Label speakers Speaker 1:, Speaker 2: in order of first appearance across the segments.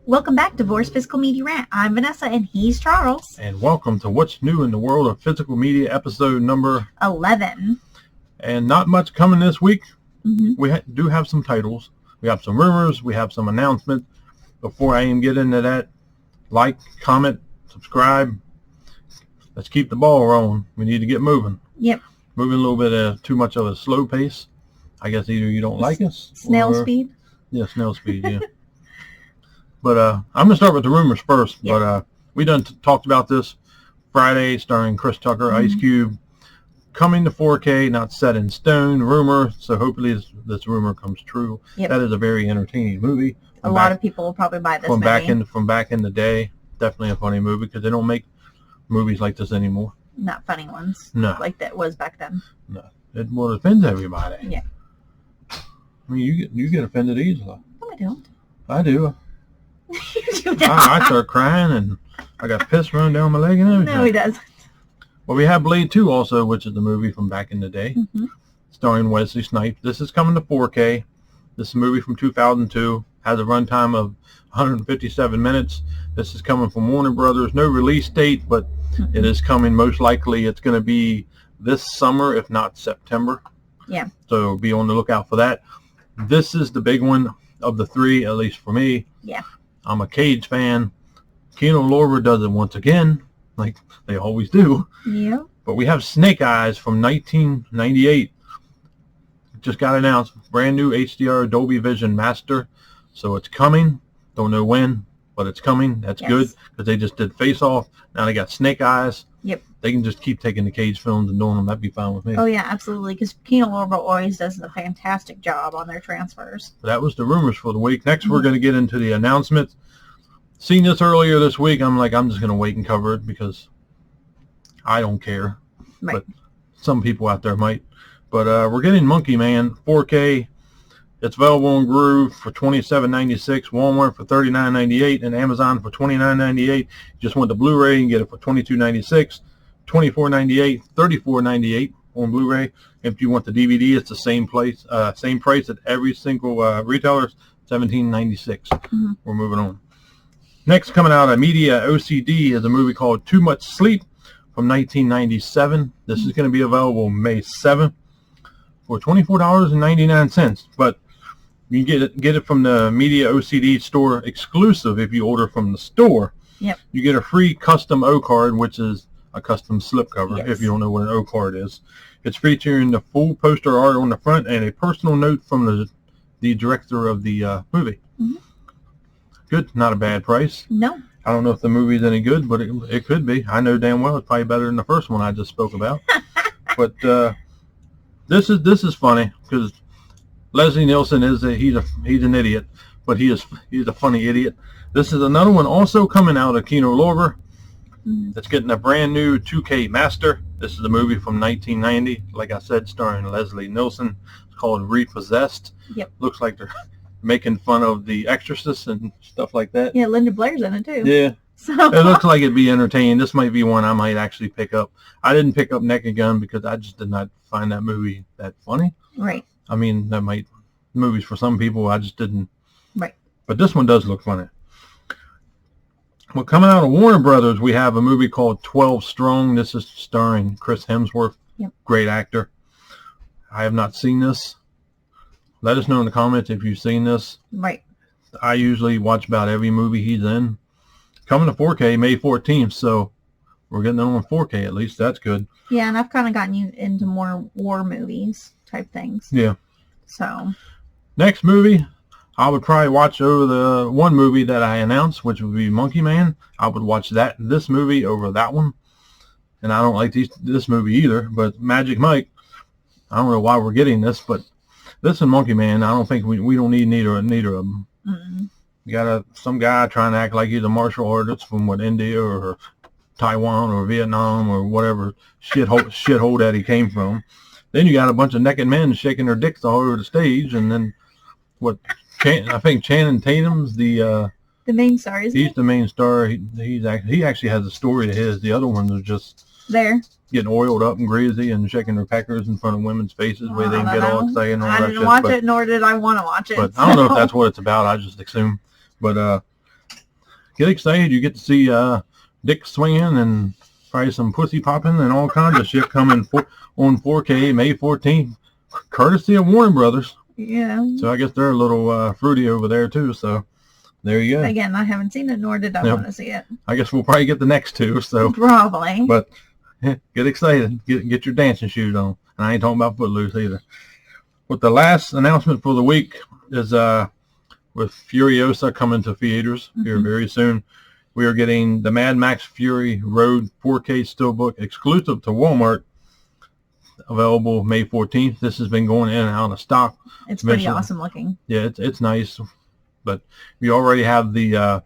Speaker 1: Welcome back to Voice Physical Media Rant. I'm Vanessa and he's Charles.
Speaker 2: And welcome to What's New in the World of Physical Media, episode number
Speaker 1: 11.
Speaker 2: And not much coming this week.
Speaker 1: Mm-hmm.
Speaker 2: We do have some titles. We have some rumors. We have some announcements. Before I even get into that, like, comment, subscribe. Let's keep the ball rolling. We need to get moving.
Speaker 1: Yep.
Speaker 2: Moving a little bit at too much of a slow pace. I guess either you don't like us.
Speaker 1: Snail speed?
Speaker 2: Yeah, snail speed, yeah. But I'm going to start with the rumors first. Yep. But we done talked about this Friday, starring Chris Tucker, Ice Cube, coming to 4K, not set in stone, rumor. So hopefully this rumor comes true.
Speaker 1: Yep.
Speaker 2: That is a very entertaining movie.
Speaker 1: A lot of people will probably buy this
Speaker 2: from
Speaker 1: movie.
Speaker 2: From back in the day. Definitely a funny movie because they don't make movies like this anymore.
Speaker 1: Not funny ones.
Speaker 2: No.
Speaker 1: Like that was back then.
Speaker 2: No. It offends everybody.
Speaker 1: Yeah.
Speaker 2: I mean, you get offended easily.
Speaker 1: No, I don't.
Speaker 2: I do.
Speaker 1: You do not.
Speaker 2: I start crying and I got piss running down my leg and everything.
Speaker 1: No, he doesn't.
Speaker 2: Well, we have Blade 2 also, which is the movie from back in the day, starring Wesley Snipes. This is coming to 4K. This is a movie from 2002. Has a runtime of 157 minutes. This is coming from Warner Brothers. No release date, but it is coming. Most likely it's going to be this summer, if not September.
Speaker 1: Yeah.
Speaker 2: So be on the lookout for that. This is the big one of the three, at least for me.
Speaker 1: Yeah.
Speaker 2: I'm a Cage fan. Keanu Lorber does it once again, like they always do.
Speaker 1: Yeah.
Speaker 2: But we have Snake Eyes from 1998. Just got announced. Brand new HDR Dolby Vision Master. So it's coming. Don't know when, but it's coming. That's good because they just did Face Off. Now they got Snake Eyes.
Speaker 1: Yep.
Speaker 2: They can just keep taking the Cage films and doing them. That'd be fine with me.
Speaker 1: Oh, yeah, absolutely. Because Keanu Lorber always does a fantastic job on their transfers.
Speaker 2: That was the rumors for the week. Next, we're going to get into the announcements. Seen this earlier this week. I'm just going to wait and cover it because I don't care.
Speaker 1: Right.
Speaker 2: But some people out there might. But we're getting Monkey Man 4K. It's available on Groove for $27.96, Walmart for $39.98, and Amazon for $29.98. Just want the Blu-ray and get it for $22.96, $24.98, $34.98 on Blu-ray. If you want the DVD, it's the same price at every single retailer, $17.96. We're moving on. Next, coming out of Media OCD is a movie called Too Much Sleep from 1997. This is going to be available May 7th for $24.99. But you can get it from the Media OCD store exclusive if you order from the store.
Speaker 1: Yep.
Speaker 2: You get a free custom O card, which is a custom slipcover, if you don't know what an O card is. It's featuring the full poster art on the front and a personal note from the director of the movie. Good. Not a bad price.
Speaker 1: No.
Speaker 2: I don't know if the movie's any good, but it could be. I know damn well it's probably better than the first one I just spoke about. But this is funny because Leslie Nielsen he's an idiot, but he's a funny idiot. This is another one also coming out of Keanu Lorber. It's getting a brand new 2K master. This is a movie from 1990, like I said, starring Leslie Nielsen. It's called Repossessed.
Speaker 1: Yep.
Speaker 2: Looks like they're making fun of The Exorcist and stuff like that.
Speaker 1: Yeah, Linda Blair's in it too.
Speaker 2: Yeah.
Speaker 1: So
Speaker 2: it looks like it'd be entertaining. This might be one I might actually pick up. I didn't pick up Naked Gun because I just did not find that movie that funny.
Speaker 1: Right.
Speaker 2: I mean, movies for some people, I just didn't.
Speaker 1: Right.
Speaker 2: But this one does look funny. Well, coming out of Warner Brothers, we have a movie called 12 Strong. This is starring Chris Hemsworth.
Speaker 1: Yep.
Speaker 2: Great actor. I have not seen this. Let us know in the comments if you've seen this.
Speaker 1: Right.
Speaker 2: I usually watch about every movie he's in. Coming to 4K May 14th, so we're getting it on 4K at least. That's good.
Speaker 1: Yeah, and I've kind of gotten you into more war movies type things.
Speaker 2: Yeah.
Speaker 1: So.
Speaker 2: Next movie, I would probably watch over the one movie that I announced, which would be Monkey Man. I would watch this movie over that one. And I don't like this movie either, but Magic Mike, I don't know why we're getting this, but this and Monkey Man, I don't think we don't need neither of them. You got some guy trying to act like he's a martial artist from India or Taiwan or Vietnam or whatever shithole that he came from. Then you got a bunch of naked men shaking their dicks all over the stage, and then I think Channing Tatum's the
Speaker 1: main star.
Speaker 2: He's the main star. He actually has a story to his. The other ones are just
Speaker 1: there
Speaker 2: getting oiled up and greasy and shaking their peckers in front of women's faces where they can get all excited and all that shit.
Speaker 1: I didn't watch it, nor did I want to watch it.
Speaker 2: But I don't know if that's what it's about. I just assume. But get excited. You get to see dick swinging and probably some pussy popping and all kinds of shit coming on 4K May 14th, courtesy of Warner Brothers.
Speaker 1: Yeah.
Speaker 2: So I guess they're a little fruity over there too. So there you go.
Speaker 1: Again, I haven't seen it, nor did I want to see it.
Speaker 2: I guess we'll probably get the next two. So
Speaker 1: Probably.
Speaker 2: but get excited. Get your dancing shoes on. And I ain't talking about Footloose either. But the last announcement for the week is with Furiosa coming to theaters here very soon. We are getting the Mad Max Fury Road 4K Steelbook exclusive to Walmart, available May 14th. This has been going in and out of stock.
Speaker 1: It's pretty awesome looking.
Speaker 2: Yeah, it's nice. But you already have the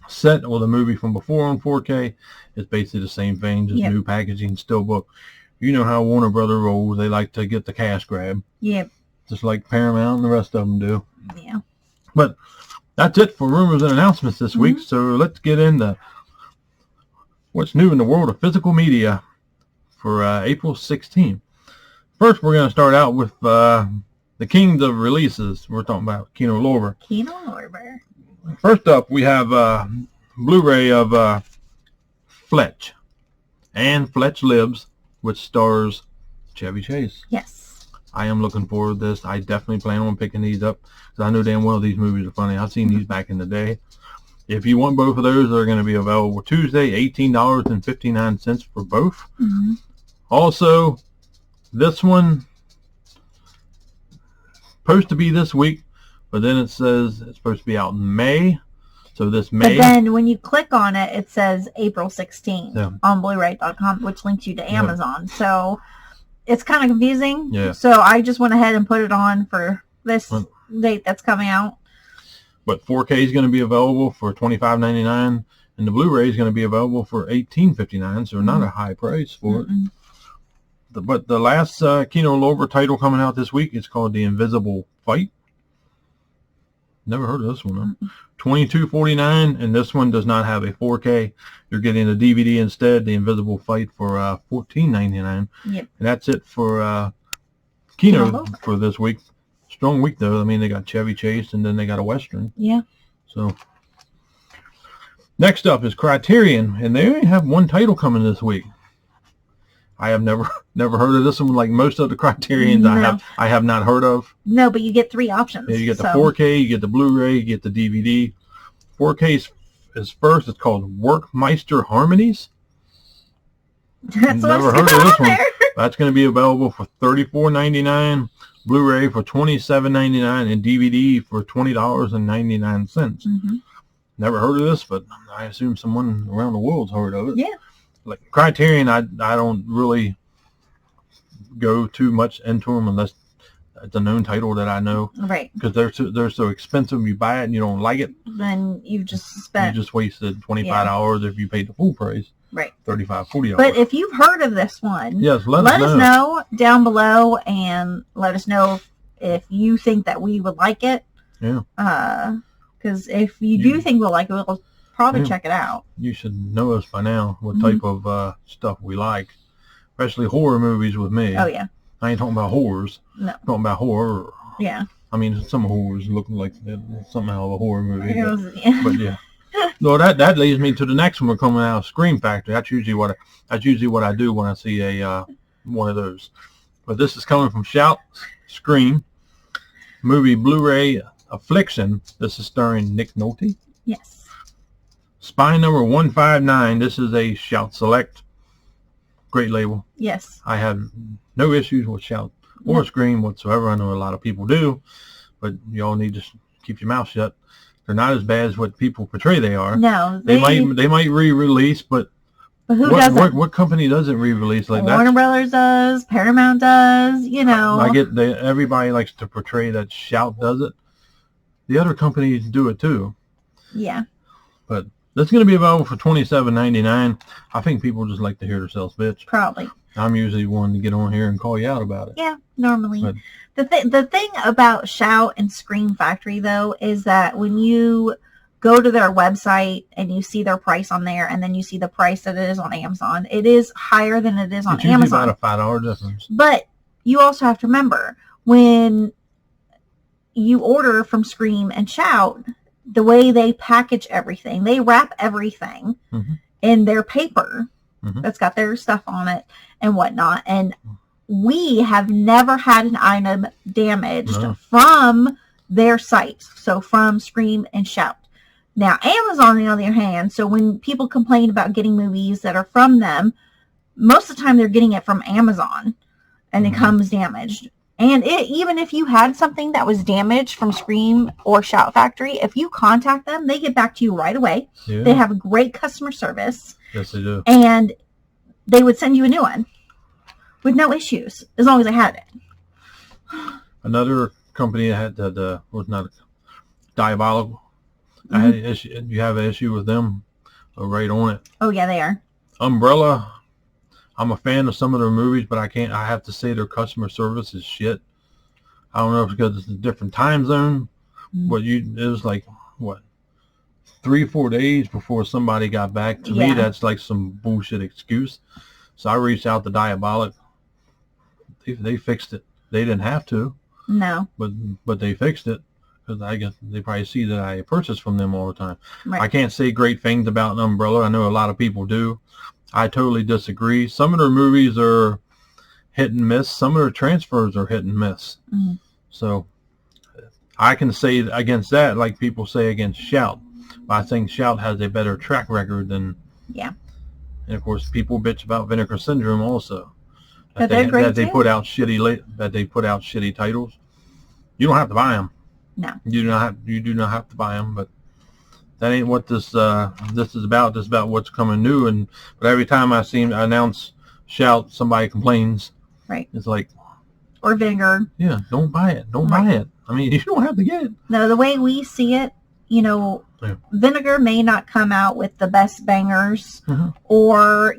Speaker 2: set or the movie from before on 4K. It's basically the same thing, just new packaging, Steelbook. You know how Warner Brother rolls. They like to get the cash grab.
Speaker 1: Yep.
Speaker 2: Just like Paramount and the rest of them do.
Speaker 1: Yeah.
Speaker 2: But that's it for rumors and announcements this week. So let's get into what's new in the world of physical media for April 16th. First, we're going to start out with the kings of releases. We're talking about Kino Lorber.
Speaker 1: Kino Lorber.
Speaker 2: First up, we have Blu-ray of Fletch and Fletch Lives, which stars Chevy Chase.
Speaker 1: Yes.
Speaker 2: I am looking forward to this. I definitely plan on picking these up because I know damn well these movies are funny. I've seen these back in the day. If you want both of those, they're going to be available Tuesday, $18.59 for both. Also, this one supposed to be this week, but then it says it's supposed to be out in May. So this May.
Speaker 1: But then when you click on it, it says April 16th on Blu-ray.com, which links you to Amazon. So it's kind of confusing.
Speaker 2: Yeah.
Speaker 1: So I just went ahead and put it on for this date that's coming out.
Speaker 2: But 4K is going to be available for $25.99, and the Blu-ray is going to be available for $18.59. So not a high price for it. But the last Kino Lorber title coming out this week is called The Invisible Fight. Never heard of this one. Huh? $22.49, and this one does not have a 4K. You're getting a DVD instead, The Invisible Fight, for $14.99.
Speaker 1: Yep.
Speaker 2: And that's it for Kino for this week. Strong week, though. I mean, they got Chevy Chase, and then they got a Western.
Speaker 1: Yeah.
Speaker 2: So next up is Criterion, and they only have one title coming this week. I have never heard of this one. Like most of the Criterions, I have not heard of.
Speaker 1: No, but you get three options.
Speaker 2: Yeah, you get the 4K, you get the Blu-ray, you get the DVD. 4K is first. It's called Workmeister Harmonies.
Speaker 1: That's
Speaker 2: never heard of this one. That's going to be available for $34.99, Blu-ray for $27.99, and DVD for $20.99. Never heard of this, but I assume someone around the world's heard of it.
Speaker 1: Yeah.
Speaker 2: Like Criterion, I don't really go too much into them unless it's a known title that I know.
Speaker 1: Right.
Speaker 2: Because they're so expensive. You buy it and you don't like it,
Speaker 1: then you just
Speaker 2: wasted $25 if you paid the full price.
Speaker 1: Right.
Speaker 2: $35, $40.
Speaker 1: But if you've heard of this one,
Speaker 2: yes, let
Speaker 1: us know down below, and let us know if you think that we would like it.
Speaker 2: Yeah.
Speaker 1: Because if you do think we'll like it, we'll probably check it out.
Speaker 2: You should know us by now, what type of stuff we like, especially horror movies with me.
Speaker 1: Oh, yeah.
Speaker 2: I ain't talking about horrors. No. I'm talking about horror.
Speaker 1: Yeah.
Speaker 2: I mean, some horrors look like somehow a horror movie.
Speaker 1: Yeah.
Speaker 2: But yeah. No, that leads me to the next one. We're coming out of Scream Factory. That's usually what I do when I see a one of those. But this is coming from Shout Scream movie Blu-ray Affliction. This is starring Nick Nolte.
Speaker 1: Yes.
Speaker 2: Spine number 159. This is a Shout Select. Great label.
Speaker 1: Yes.
Speaker 2: I have no issues with Shout or Scream whatsoever. I know a lot of people do, but y'all need to keep your mouth shut. They're not as bad as what people portray they are.
Speaker 1: No.
Speaker 2: They might re-release, but
Speaker 1: who doesn't?
Speaker 2: What company doesn't re-release like that?
Speaker 1: Warner Brothers does. Paramount does. You know.
Speaker 2: I get everybody likes to portray that Shout does it. The other companies do it too.
Speaker 1: Yeah.
Speaker 2: But that's going to be available for $27.99. I think people just like to hear themselves bitch.
Speaker 1: Probably.
Speaker 2: I'm usually one to get on here and call you out about it.
Speaker 1: Yeah, normally.
Speaker 2: But
Speaker 1: the thing about Shout and Scream Factory, though, is that when you go to their website and you see their price on there, and then you see the price that it is on Amazon, it is higher than it is on Amazon.
Speaker 2: It's usually about a $5 difference.
Speaker 1: But you also have to remember, when you order from Scream and Shout, the way they package everything, they wrap everything
Speaker 2: Mhm.
Speaker 1: in their paper
Speaker 2: Mhm.
Speaker 1: that's got their stuff on it and whatnot. And we have never had an item damaged
Speaker 2: No.
Speaker 1: from their site. So from Scream and Shout. Now, Amazon, on the other hand, so when people complain about getting movies that are from them, most of the time they're getting it from Amazon and it
Speaker 2: Mhm.
Speaker 1: comes damaged. And even if you had something that was damaged from Scream or Shout Factory, if you contact them, they get back to you right away.
Speaker 2: Yeah.
Speaker 1: They have great customer service,
Speaker 2: Yes, they do.
Speaker 1: and they would send you a new one with no issues as long as I had it.
Speaker 2: Another company that had that was not Diabolical. I had an issue. You have an issue with them? Right on it.
Speaker 1: Oh yeah, they are.
Speaker 2: Umbrella. I'm a fan of some of their movies, but I have to say their customer service is shit. I don't know if it's because it's a different time zone, but it was like, what, 3-4 days before somebody got back. To me,
Speaker 1: Yeah.
Speaker 2: that's like some bullshit excuse. So I reached out to Diabolic. They fixed it. They didn't have to,
Speaker 1: No.
Speaker 2: but they fixed it. Because I guess they probably see that I purchase from them all the time.
Speaker 1: Right.
Speaker 2: I can't say great things about Umbrella. I know a lot of people do. I totally disagree. Some of their movies are hit and miss. Some of their transfers are hit and miss.
Speaker 1: Mhm.
Speaker 2: So I can say against that, like people say against Shout. But I think Shout has a better track record than.
Speaker 1: Yeah.
Speaker 2: And of course, people bitch about Vinegar Syndrome also.
Speaker 1: But they're great
Speaker 2: that they
Speaker 1: too.
Speaker 2: put out shitty titles. You don't have to buy them.
Speaker 1: No.
Speaker 2: You do not have to buy them, but that ain't what this is about. This is about what's coming new. But every time I see announce Shout, somebody complains.
Speaker 1: Right.
Speaker 2: It's like,
Speaker 1: Or Vinegar.
Speaker 2: yeah, don't buy it. Don't buy it. I mean, you don't have to get it.
Speaker 1: No, the way we see it,
Speaker 2: Yeah.
Speaker 1: Vinegar may not come out with the best bangers,
Speaker 2: Mhm.
Speaker 1: or,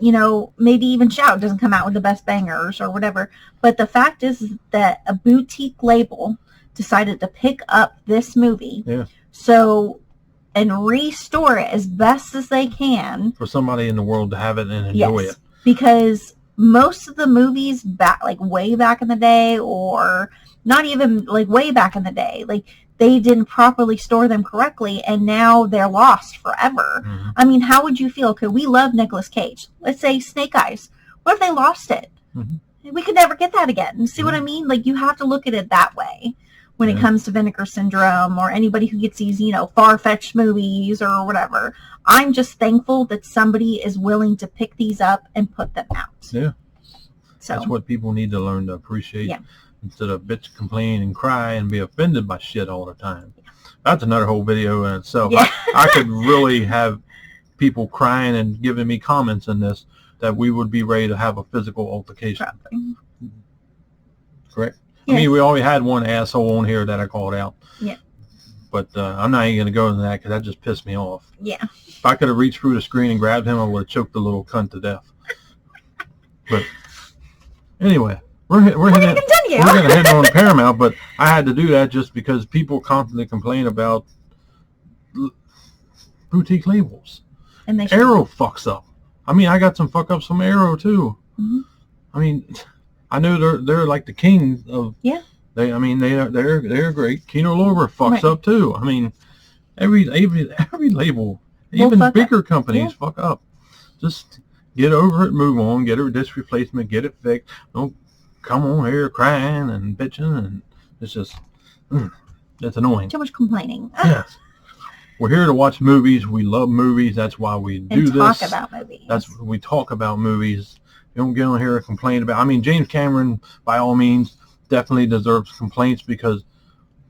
Speaker 1: maybe even Shout doesn't come out with the best bangers or whatever. But the fact is that a boutique label decided to pick up this movie.
Speaker 2: Yeah.
Speaker 1: And restore it as best as they can.
Speaker 2: For somebody in the world to have it and enjoy it.
Speaker 1: Because most of the movies way back in the day, or not even like way back in the day, like they didn't properly store them correctly, and now they're lost forever.
Speaker 2: Mm-hmm.
Speaker 1: I mean, how would you feel? Okay, we love Nicolas Cage. Let's say Snake Eyes. What if they lost it?
Speaker 2: Mm-hmm.
Speaker 1: We could never get that again. See what I mean? Like, you have to look at it that way when it comes to Vinegar Syndrome, or anybody who gets these, far-fetched movies or whatever. I'm just thankful that somebody is willing to pick these up and put them out.
Speaker 2: Yeah.
Speaker 1: So
Speaker 2: That's what people need to learn to appreciate.
Speaker 1: Yeah.
Speaker 2: Instead of bitch, complain, and cry and be offended by shit all the time. That's another whole video in itself.
Speaker 1: Yeah.
Speaker 2: I could really have people crying and giving me comments in this that we would be ready to have a physical altercation.
Speaker 1: probably.
Speaker 2: Correct?
Speaker 1: Yes.
Speaker 2: I mean, we already had one asshole on here that I called out.
Speaker 1: Yeah.
Speaker 2: But I'm not even going to go into that because that just pissed me off.
Speaker 1: Yeah.
Speaker 2: If I could have reached through the screen and grabbed him, I would have choked the little cunt to death. But anyway, we're
Speaker 1: We're going to continue.
Speaker 2: We're going to head on Paramount, but I had to do that just because people constantly complain about boutique labels.
Speaker 1: And they should.
Speaker 2: Arrow fucks up. I mean, I got some fuck ups from Arrow too.
Speaker 1: Mm-hmm.
Speaker 2: I mean, I know they're like the kings of.
Speaker 1: Yeah.
Speaker 2: They're great. Kino Lorber fucks
Speaker 1: Right.
Speaker 2: up too. I mean, every label,
Speaker 1: We'll
Speaker 2: even
Speaker 1: fuck
Speaker 2: bigger companies
Speaker 1: Yeah.
Speaker 2: fuck up. Just get over it, move on, get a disc replacement, get it fixed. Don't come on here crying and bitching, and it's just it's annoying.
Speaker 1: Too much complaining.
Speaker 2: Yes. We're here to watch movies. We love movies. That's why we do
Speaker 1: And talk
Speaker 2: this.
Speaker 1: about movies.
Speaker 2: That's we talk about movies. You don't get on here and complain about. I mean, James Cameron, by all means, definitely deserves complaints because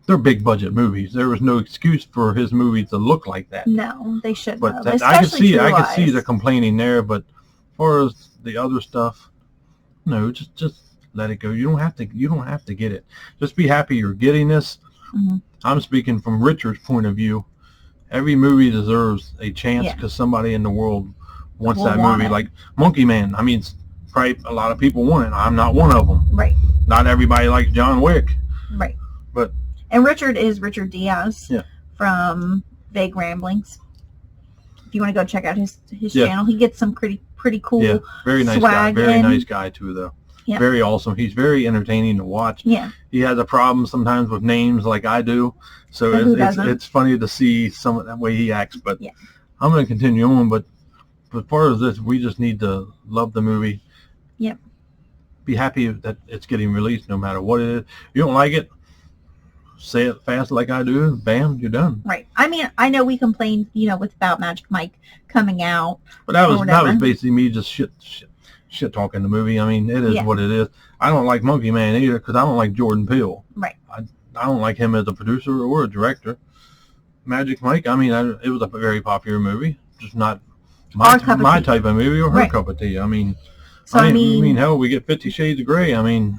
Speaker 2: they're big budget movies. There was no excuse for his movies to look like that.
Speaker 1: No, they shouldn't.
Speaker 2: But
Speaker 1: have.
Speaker 2: I can
Speaker 1: Especially
Speaker 2: see
Speaker 1: True
Speaker 2: I can see
Speaker 1: Lies.
Speaker 2: the complaining there. But as far as the other stuff, no, just let it go. You don't have to get it. Just be happy you're getting this.
Speaker 1: Mhm.
Speaker 2: I'm speaking from Richard's point of view. Every movie deserves a chance
Speaker 1: Yeah.
Speaker 2: because somebody in the world wants
Speaker 1: Will
Speaker 2: that
Speaker 1: want
Speaker 2: movie.
Speaker 1: it.
Speaker 2: Like Monkey Man. I mean, probably a lot of people want it. I'm not one of them.
Speaker 1: Right.
Speaker 2: Not everybody likes John Wick.
Speaker 1: Right.
Speaker 2: But
Speaker 1: And Richard is Richard Diaz
Speaker 2: Yeah.
Speaker 1: from Vague Ramblings. If you want to go check out his
Speaker 2: Yeah.
Speaker 1: channel, he gets some pretty cool
Speaker 2: yeah, very nice guy.
Speaker 1: swag
Speaker 2: Very
Speaker 1: in.
Speaker 2: nice guy too, though.
Speaker 1: Yep.
Speaker 2: Very awesome. He's very entertaining to watch.
Speaker 1: Yeah.
Speaker 2: He has a problem sometimes with names like I do. So
Speaker 1: Who doesn't?
Speaker 2: it's funny to see some of that way he acts. But
Speaker 1: Yeah.
Speaker 2: I'm going to continue on. But as far as this, we just need to love the movie.
Speaker 1: Yep.
Speaker 2: Be happy that it's getting released no matter what it is. You don't like it, say it fast like I do. Bam, you're done.
Speaker 1: Right. I mean, I know we complained, with about Magic Mike coming out.
Speaker 2: But that was
Speaker 1: whatever.
Speaker 2: basically me just shit talking the movie. I mean, it is
Speaker 1: Yeah.
Speaker 2: what it is. I don't like Monkey Man either because I don't like Jordan Peele.
Speaker 1: Right.
Speaker 2: I don't like him as a producer or a director. Magic Mike, I mean, it was a very popular movie, just not
Speaker 1: Our cup of
Speaker 2: my
Speaker 1: tea.
Speaker 2: type of movie or her
Speaker 1: Right.
Speaker 2: cup of tea. I mean,
Speaker 1: So I mean,
Speaker 2: hell, we get 50 Shades of Grey. I mean,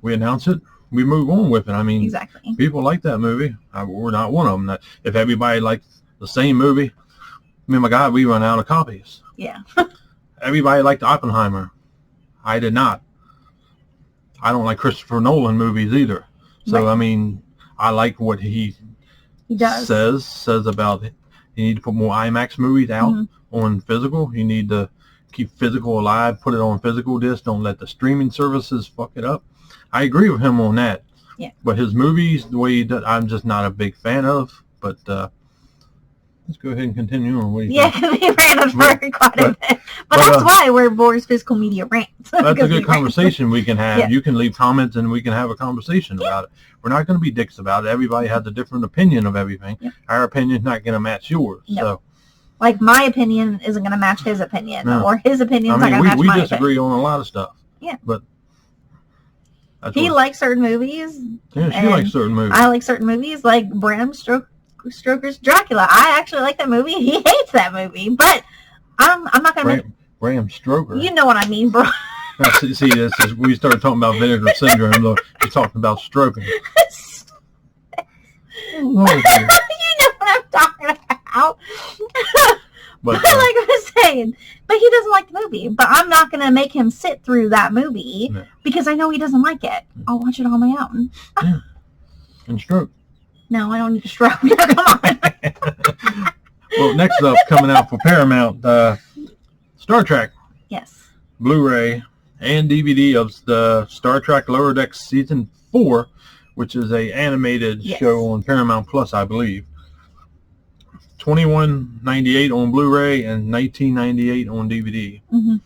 Speaker 2: we announce it, we move on with it. I mean,
Speaker 1: exactly.
Speaker 2: people like that movie. We're not one of them. If everybody likes the same movie, I mean, my God, we run out of copies.
Speaker 1: Yeah.
Speaker 2: Everybody liked Oppenheimer. I did not. I don't like Christopher Nolan movies either. So,
Speaker 1: Right.
Speaker 2: I mean, I like what he
Speaker 1: does.
Speaker 2: says about it. You need to put more IMAX movies out
Speaker 1: Mhm.
Speaker 2: on physical. You need to keep physical alive, put it on physical disc. Don't let the streaming services fuck it up. I agree with him on that.
Speaker 1: Yeah.
Speaker 2: But his movies, the way he does, I'm just not a big fan of. But let's go ahead and continue on. What do you
Speaker 1: Yeah,
Speaker 2: think?
Speaker 1: we ran over quite a bit. But
Speaker 2: but,
Speaker 1: that's why we're Boar's Physical Media Rants.
Speaker 2: That's a
Speaker 1: Because we
Speaker 2: good
Speaker 1: rant.
Speaker 2: conversation we can have.
Speaker 1: Yeah.
Speaker 2: You can leave comments and we can have a conversation about it. We're not going to be dicks about it. Everybody has a different opinion of everything.
Speaker 1: Yeah.
Speaker 2: Our opinion's not going to match yours.
Speaker 1: No.
Speaker 2: So,
Speaker 1: Like, my opinion isn't going to match his opinion,
Speaker 2: No.
Speaker 1: or his opinion's
Speaker 2: I
Speaker 1: not
Speaker 2: mean,
Speaker 1: going to match
Speaker 2: we
Speaker 1: my
Speaker 2: disagree
Speaker 1: opinion.
Speaker 2: on a lot of stuff.
Speaker 1: Yeah.
Speaker 2: But that's
Speaker 1: He
Speaker 2: what,
Speaker 1: likes certain movies.
Speaker 2: yeah, she
Speaker 1: and
Speaker 2: likes certain movies.
Speaker 1: I like certain movies, like Bram Stoker's Dracula. I actually like that movie. He hates that movie, but I'm not going to.
Speaker 2: Bram Stoker.
Speaker 1: You know what I mean, bro.
Speaker 2: Now, see, this is, we started talking about vinegar syndrome. Though you're talking about stroking. Oh, dear.
Speaker 1: You know what I'm talking about.
Speaker 2: But
Speaker 1: like I was saying, but he doesn't like the movie. But I'm not going to make him sit through that movie
Speaker 2: No.
Speaker 1: because I know he doesn't like it. I'll watch it on my own.
Speaker 2: and stroke.
Speaker 1: No, I don't need to stroke. Come on.
Speaker 2: Well, next up, coming out for Paramount, Star Trek
Speaker 1: Yes.
Speaker 2: Blu-ray and DVD of the Star Trek Lower Decks Season 4, which is a animated
Speaker 1: Yes.
Speaker 2: show on Paramount Plus, I believe. $21.98 on Blu-ray and $19.98 on DVD.
Speaker 1: Hmm.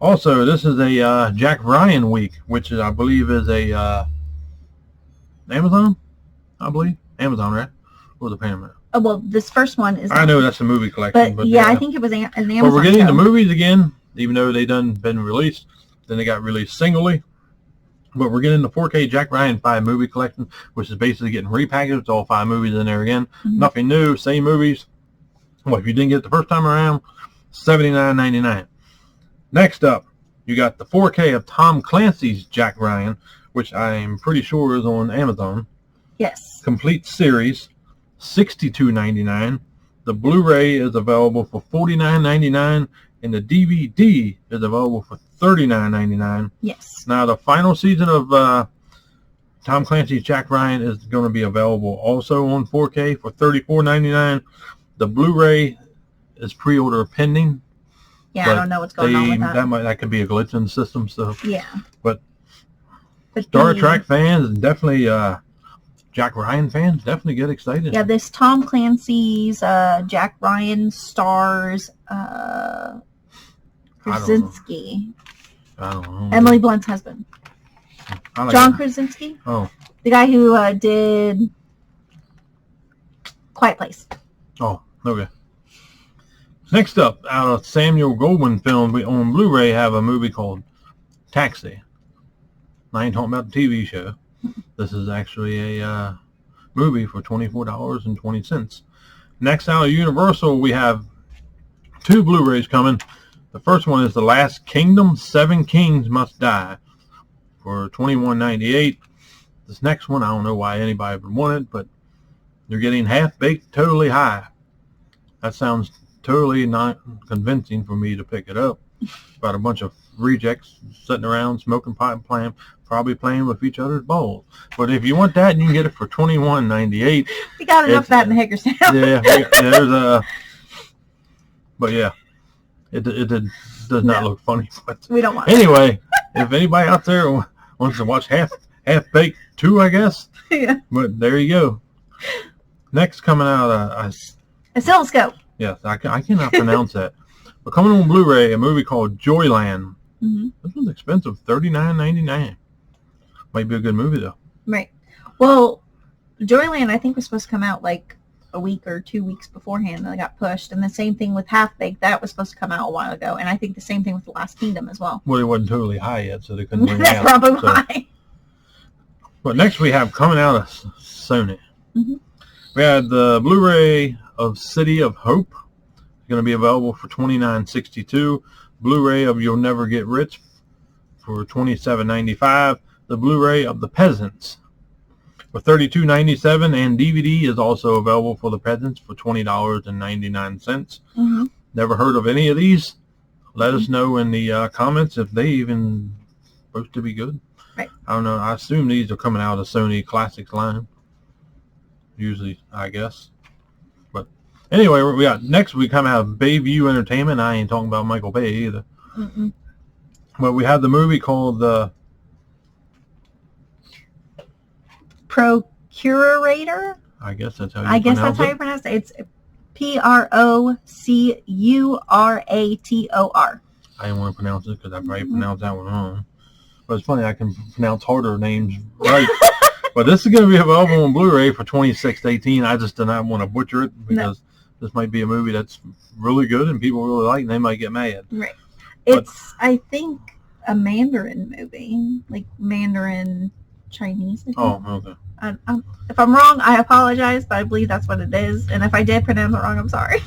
Speaker 2: Also, this is a Jack Ryan week, which is, I believe is a Amazon, I believe. Amazon, right? Or the Paramount?
Speaker 1: Oh, well, this first one is.
Speaker 2: I know that's a movie collection,
Speaker 1: But yeah, I think it was an Amazon.
Speaker 2: But we're getting
Speaker 1: show.
Speaker 2: the movies again, even though they done been released. Then they got released singly. But we're getting the 4K Jack Ryan 5 movie collection, which is basically getting repackaged. It's all 5 movies in there again.
Speaker 1: Mhm.
Speaker 2: Nothing new, same movies. Well, if you didn't get it the first time around, $79.99. Next up, you got the 4K of Tom Clancy's Jack Ryan, which I'm pretty sure is on Amazon.
Speaker 1: Yes.
Speaker 2: Complete series, $62.99. The Blu-ray is available for $49.99, and the DVD is available for $39.99.
Speaker 1: Yes.
Speaker 2: Now, the final season of Tom Clancy's Jack Ryan is going to be available also on 4K for $34.99. The Blu-ray is pre-order pending.
Speaker 1: Yeah,
Speaker 2: But
Speaker 1: I don't know what's going on with that.
Speaker 2: That could be a glitch in the system. So,
Speaker 1: Yeah.
Speaker 2: But
Speaker 1: But
Speaker 2: Star
Speaker 1: the-
Speaker 2: Trek fans and definitely Jack Ryan fans definitely get excited.
Speaker 1: Yeah, this Tom Clancy's Jack Ryan stars Krasinski,
Speaker 2: I don't know.
Speaker 1: Emily Blunt's husband,
Speaker 2: I like
Speaker 1: John
Speaker 2: it.
Speaker 1: Krasinski,
Speaker 2: Oh,
Speaker 1: the guy who did Quiet Place.
Speaker 2: oh, okay. Next up, out of Samuel Goldwyn film, we on Blu-ray have a movie called Taxi. I ain't talking about the TV show. This is actually a movie for $24.20. Next out of Universal, we have 2 Blu-rays coming. The first one is The Last Kingdom, 7 Kings Must Die for $21.98. This next one, I don't know why anybody would want it, but you're getting Half-Baked Totally High. That sounds totally not convincing for me to pick it up. About a bunch of rejects sitting around smoking pot and playing, probably playing with each other's balls. But if you want that, you can get it for $21.98.
Speaker 1: You got enough of that in Hagerstown.
Speaker 2: Yeah, there's a. But yeah, it does not
Speaker 1: No.
Speaker 2: look funny. But
Speaker 1: We don't want it.
Speaker 2: anyway, if anybody out there wants to watch Half Baked 2, I guess.
Speaker 1: Yeah.
Speaker 2: But there you go. Next coming out,
Speaker 1: Oscilloscope.
Speaker 2: yes, I cannot pronounce that. But coming on Blu-ray, a movie called Joyland.
Speaker 1: Mm-hmm.
Speaker 2: This one's expensive, $39.99. Might be a good movie though.
Speaker 1: Right. Well, Joyland, I think, was supposed to come out like a week or 2 weeks beforehand, and it got pushed. And the same thing with Half Baked, that was supposed to come out a while ago. And I think the same thing with The Last Kingdom as well.
Speaker 2: Well, it wasn't totally high yet, so they couldn't bring it
Speaker 1: That's
Speaker 2: out.
Speaker 1: probably
Speaker 2: So.
Speaker 1: why.
Speaker 2: But next we have coming out of Sony.
Speaker 1: Mm-hmm.
Speaker 2: We had the Blu-ray of City of Hope. It's going to be available for $29.62. Blu-ray of You'll Never Get Rich for $27.95. The Blu-ray of The Peasants for $32.97, and DVD is also available for The Peasants for $20.99.
Speaker 1: Mm-hmm.
Speaker 2: Never heard of any of these? Let us know in the comments if they even supposed to be good.
Speaker 1: Right.
Speaker 2: I don't know. I assume these are coming out of Sony Classics line. Usually, I guess. But anyway, we got next we come out of Bayview Entertainment. I ain't talking about Michael Bay either.
Speaker 1: Mm-mm.
Speaker 2: But we have the movie called
Speaker 1: Procurator?
Speaker 2: I guess that's how you
Speaker 1: I guess
Speaker 2: pronounce
Speaker 1: that's how
Speaker 2: it.
Speaker 1: you pronounce it. It's Procurator.
Speaker 2: I didn't want to pronounce it because I probably pronounced that one wrong. But it's funny, I can pronounce harder names right. But this is going to be available on Blu-ray for $26.18. I just do not want to butcher it because this might be a movie that's really good and people really like, and they might get mad.
Speaker 1: Right. It's, I think, a Mandarin movie, like Mandarin Chinese. I think.
Speaker 2: Oh, okay.
Speaker 1: If I'm wrong, I apologize, but I believe that's what it is. And if I did pronounce it wrong, I'm sorry.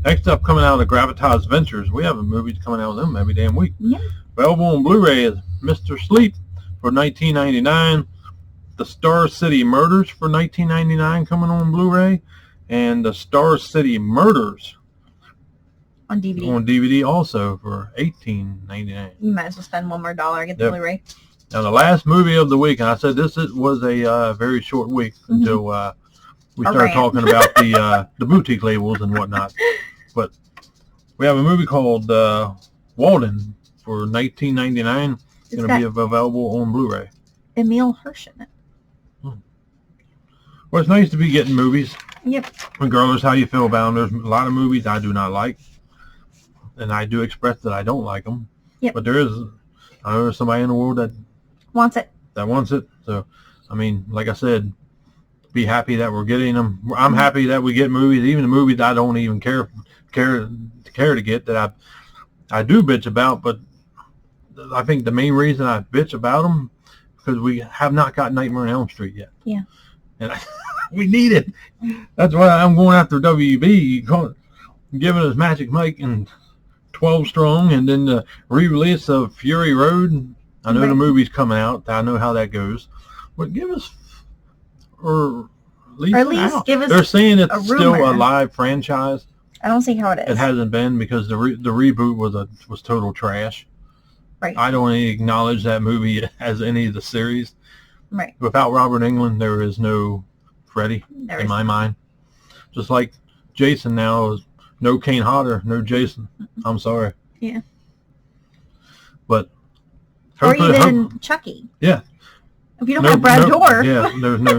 Speaker 2: Next up, coming out of Gravitas Ventures, we have a movie coming out of them every damn week.
Speaker 1: Yeah.
Speaker 2: Available on Blu-ray is Mr. Sleep for $19.99. The Star City Murders for $19.99 coming on Blu-ray. And the Star City Murders
Speaker 1: On DVD.
Speaker 2: on DVD also for $18.99.
Speaker 1: You might as well spend one more dollar, get the
Speaker 2: Yep.
Speaker 1: Blu-ray.
Speaker 2: Now, the last movie of the week, and I said this was a very short week until we started
Speaker 1: rant.
Speaker 2: talking about the boutique labels and whatnot. But we have a movie called Walden for $19.99. It's going to be available on Blu-ray.
Speaker 1: Emile Hirsch in it.
Speaker 2: Well, it's nice to be getting movies,
Speaker 1: Yep.
Speaker 2: regardless how you feel about them. There's a lot of movies I do not like, and I do express that I don't like them.
Speaker 1: Yep.
Speaker 2: But I know there's somebody in the world that
Speaker 1: Wants it.
Speaker 2: wants it. So, I mean, like I said, be happy that we're getting them. I'm happy that we get movies, even the movies I don't even care to get, that I do bitch about. But I think the main reason I bitch about them because we have not got Nightmare on Elm Street yet.
Speaker 1: Yeah.
Speaker 2: And we need it. That's why I'm going after WB, giving us Magic Mike and 12 Strong, and then the re-release of Fury Road. I know the movie's coming out. I know how that goes. But give us, or at least
Speaker 1: give us.
Speaker 2: They're saying it's still
Speaker 1: rumor.
Speaker 2: a live franchise.
Speaker 1: I don't see how it is.
Speaker 2: It hasn't been because the reboot was total trash.
Speaker 1: Right.
Speaker 2: I don't acknowledge that movie as any of the series.
Speaker 1: Right.
Speaker 2: Without Robert Englund, there is no Freddy in my mind. Just like Jason now is no Kane Hodder, no Jason. I'm sorry.
Speaker 1: Yeah.
Speaker 2: But
Speaker 1: or even Chucky.
Speaker 2: Yeah.
Speaker 1: If you don't have Brad Dourif.
Speaker 2: Yeah, there's no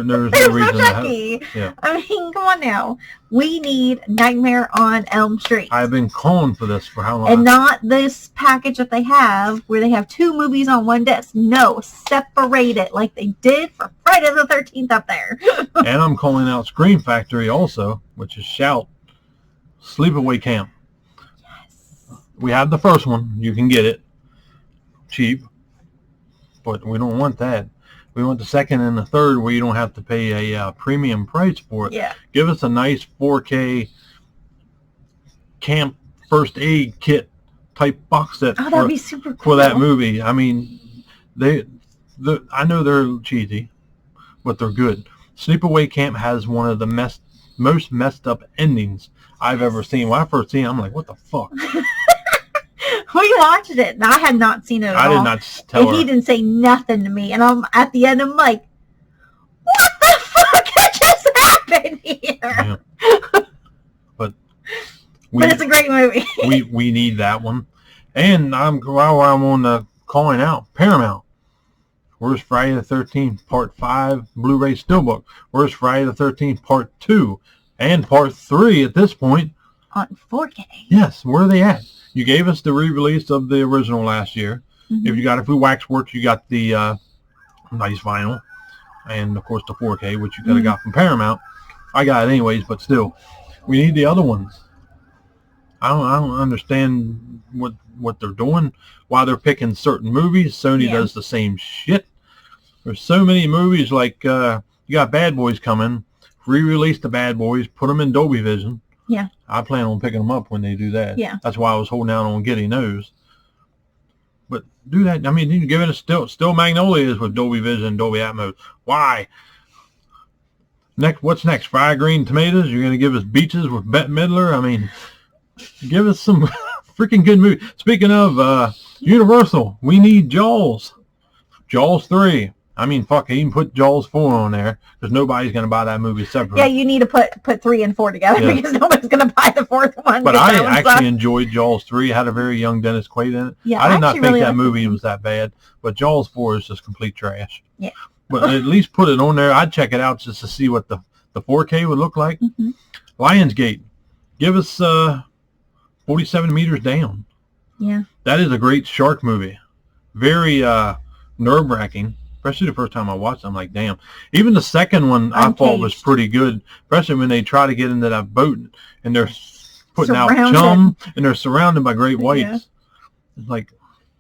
Speaker 2: reason to have. Yeah.
Speaker 1: I mean, come on now. We need Nightmare on Elm Street.
Speaker 2: I've been calling for this for how long?
Speaker 1: And not this package that they have where they have 2 movies on one disc. No, separate it like they did for Friday the 13th up there.
Speaker 2: And I'm calling out Scream Factory also, which is Shout. Sleepaway Camp.
Speaker 1: Yes.
Speaker 2: We have the first one. You can get it cheap. But we don't want that. We want the second and the third where you don't have to pay a premium price for it.
Speaker 1: Yeah.
Speaker 2: Give us a nice 4K camp first aid kit type box set
Speaker 1: that'd be super cool.
Speaker 2: for that movie. I mean, I know they're cheesy, but they're good. Sleepaway Camp has one of the most messed up endings I've ever seen. When I first seen it, I'm like, what the fuck?
Speaker 1: We watched it, and I had not seen it at all.
Speaker 2: I did not tell her.
Speaker 1: He didn't say nothing to me, and I'm at the end. I'm like, "What the fuck just happened here?"
Speaker 2: Yeah. But
Speaker 1: it's a great movie.
Speaker 2: we need that one. And while I'm on the calling out Paramount. Where's Friday the 13th Part 5 Blu-ray Steelbook? Where's Friday the 13th Part 2 and Part 3 at this point?
Speaker 1: On 4K.
Speaker 2: Yes, where are they at? You gave us the re-release of the original last year.
Speaker 1: Mm-hmm.
Speaker 2: If you got it through Waxworks, you got the nice vinyl. And, of course, the 4K, which you could have got from Paramount. I got it anyways, but still. We need the other ones. I don't understand what they're doing, why they're picking certain movies. Sony does the same shit. There's so many movies like you got Bad Boys coming, re-release the Bad Boys, put them in Dolby Vision.
Speaker 1: Yeah.
Speaker 2: I plan on picking them up when they do that.
Speaker 1: Yeah.
Speaker 2: That's why I was holding out on Getty Nose. But do that. I mean, you give it a still Magnolias with Dolby Vision, Dolby Atmos. Why? What's next? Fried green tomatoes? You're going to give us Beaches with Bette Midler? I mean, give us some freaking good movie. Speaking of Universal, we need Jaws. Jaws 3. I mean, fuck, even put Jaws 4 on there because nobody's going to buy that movie separately.
Speaker 1: Yeah, you need to put 3 and 4 together because nobody's going to buy the 4th one.
Speaker 2: But I actually enjoyed Jaws 3. It had a very young Dennis Quaid in it.
Speaker 1: Yeah,
Speaker 2: I did not think
Speaker 1: really
Speaker 2: that movie was that bad. But Jaws 4 is just complete trash.
Speaker 1: Yeah.
Speaker 2: But at least put it on there. I'd check it out just to see what the 4K would look like.
Speaker 1: Mm-hmm.
Speaker 2: Lionsgate. Give us 47 Meters Down.
Speaker 1: Yeah.
Speaker 2: That is a great shark movie. Very nerve-wracking. Especially the first time I watched it, I'm like, damn. Even the second one I thought was pretty good. Especially when they try to get into that boat and they're putting out chum and they're surrounded by great whites. Yeah. It's like,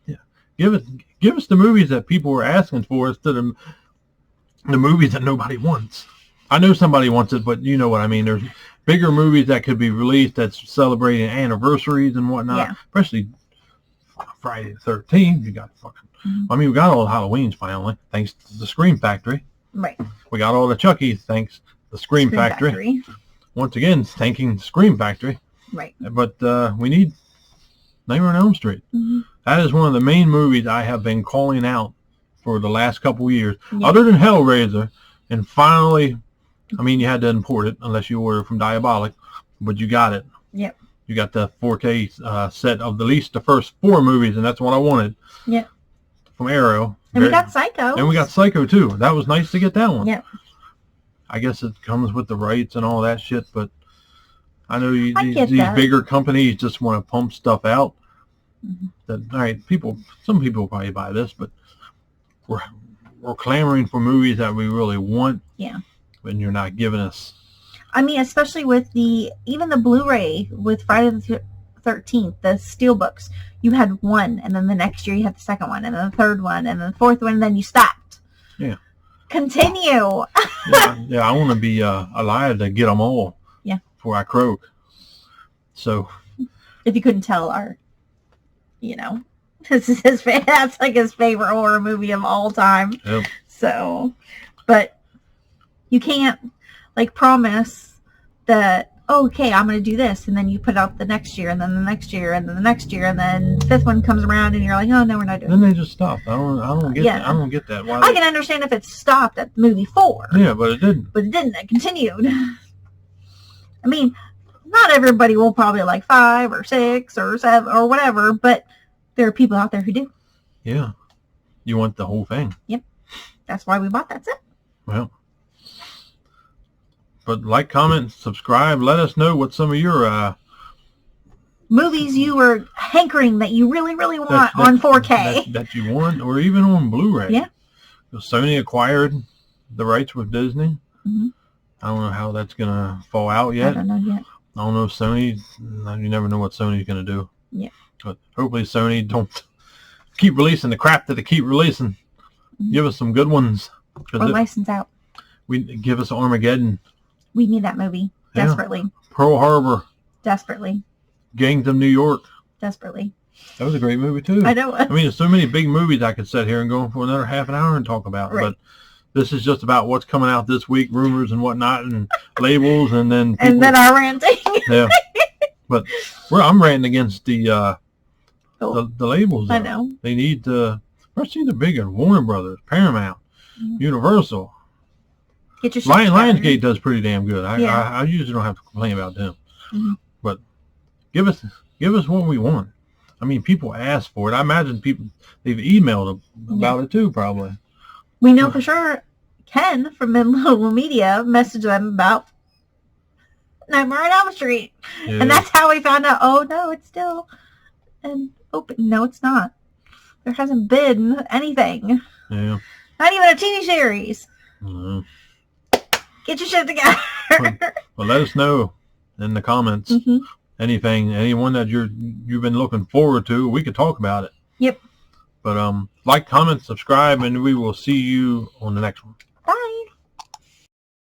Speaker 2: yeah, give us the movies that people were asking for instead of the movies that nobody wants. I know somebody wants it, but you know what I mean. There's bigger movies that could be released that's celebrating anniversaries and whatnot. Yeah. Especially Friday the 13th. You got fucking. I mean, we got all the Halloweens finally, thanks to the Scream Factory.
Speaker 1: Right.
Speaker 2: We got all the Chuckies, thanks to the Scream Factory. Once again, thanking the Scream Factory.
Speaker 1: Right.
Speaker 2: But we need Nightmare on Elm Street. Mm-hmm. That is one of the main movies I have been calling out for the last couple of years. Yep. Other than Hellraiser, and finally, I mean, you had to import it unless you order from Diabolic, but you got it.
Speaker 1: Yep.
Speaker 2: You got the 4K set of at least the first 4 movies, and that's what I wanted.
Speaker 1: Yep.
Speaker 2: From Arrow.
Speaker 1: And we got Psycho.
Speaker 2: And we got Psycho, too. That was nice to get that one.
Speaker 1: Yep.
Speaker 2: I guess it comes with the rights and all that shit, but I know these bigger companies just want to pump stuff out. Mm-hmm. That, all right, some people probably buy this, but we're clamoring for movies that we really want.
Speaker 1: Yeah.
Speaker 2: When you're not giving us.
Speaker 1: I mean, especially with even the Blu-ray with Friday the 13th, the Steelbooks. You had one, and then the next year you had the second one, and then the third one, and then the fourth one, and then you stopped.
Speaker 2: Yeah.
Speaker 1: Continue.
Speaker 2: yeah, I want to be alive to get them all.
Speaker 1: Yeah.
Speaker 2: Before I croak. So.
Speaker 1: If you couldn't tell, this is that's like his favorite horror movie of all time.
Speaker 2: Yep.
Speaker 1: So, but you can't promise that. Okay, I'm going to do this, and then you put out the next year, and then the next year, and then the next year, and then the 5th one comes around, and you're like, oh no, we're not doing.
Speaker 2: Then they just stopped. I don't get that. Why
Speaker 1: I can understand if it stopped at movie 4.
Speaker 2: Yeah, but it didn't.
Speaker 1: It continued. I mean, not everybody will probably like 5 or 6 or 7 or whatever, but there are people out there who do.
Speaker 2: Yeah, you want the whole thing.
Speaker 1: Yep, that's why we bought that set.
Speaker 2: Well. But like, comment, subscribe. Let us know what some of your
Speaker 1: movies you were hankering that you really, really want on 4K.
Speaker 2: That you want, or even on Blu-ray.
Speaker 1: Yeah.
Speaker 2: Sony acquired the rights with Disney.
Speaker 1: Mm-hmm.
Speaker 2: I don't know how that's going to fall out yet.
Speaker 1: I don't know yet.
Speaker 2: I don't know if Sony, you never know what Sony's going to do.
Speaker 1: Yeah.
Speaker 2: But hopefully Sony don't keep releasing the crap that they keep releasing. Mm-hmm. Give us some good ones.
Speaker 1: Or license out.
Speaker 2: Give us Armageddon.
Speaker 1: We need that movie desperately.
Speaker 2: Yeah. Pearl Harbor.
Speaker 1: Desperately.
Speaker 2: Gangs of New York.
Speaker 1: Desperately.
Speaker 2: That was a great movie, too.
Speaker 1: I know.
Speaker 2: I mean, there's so many big movies I could sit here and go for another half an hour and talk about. Right. But this is just about what's coming out this week, rumors and whatnot, and labels, and then people,
Speaker 1: and then our ranting.
Speaker 2: Yeah. But I'm ranting against the labels.
Speaker 1: I know.
Speaker 2: They need to, especially the bigger Warner Brothers, Paramount, Universal.
Speaker 1: Get your
Speaker 2: Lionsgate does pretty damn good. I usually don't have to complain about them. Mm-hmm. But give us what we want. I mean, people ask for it. I imagine they've emailed about it too, probably.
Speaker 1: We know for sure Ken from Mid-Level Media messaged them about Nightmare on Elm Street.
Speaker 2: Yeah.
Speaker 1: And that's how we found out, oh no, it's still open. No, it's not. There hasn't been anything.
Speaker 2: Yeah.
Speaker 1: Not even a TV series.
Speaker 2: Mm-hmm.
Speaker 1: Get your shit together.
Speaker 2: Well, let us know in the comments.
Speaker 1: Mm-hmm.
Speaker 2: Anyone that you've been looking forward to, we could talk about it.
Speaker 1: Yep.
Speaker 2: But like, comment, subscribe, and we will see you on the next one.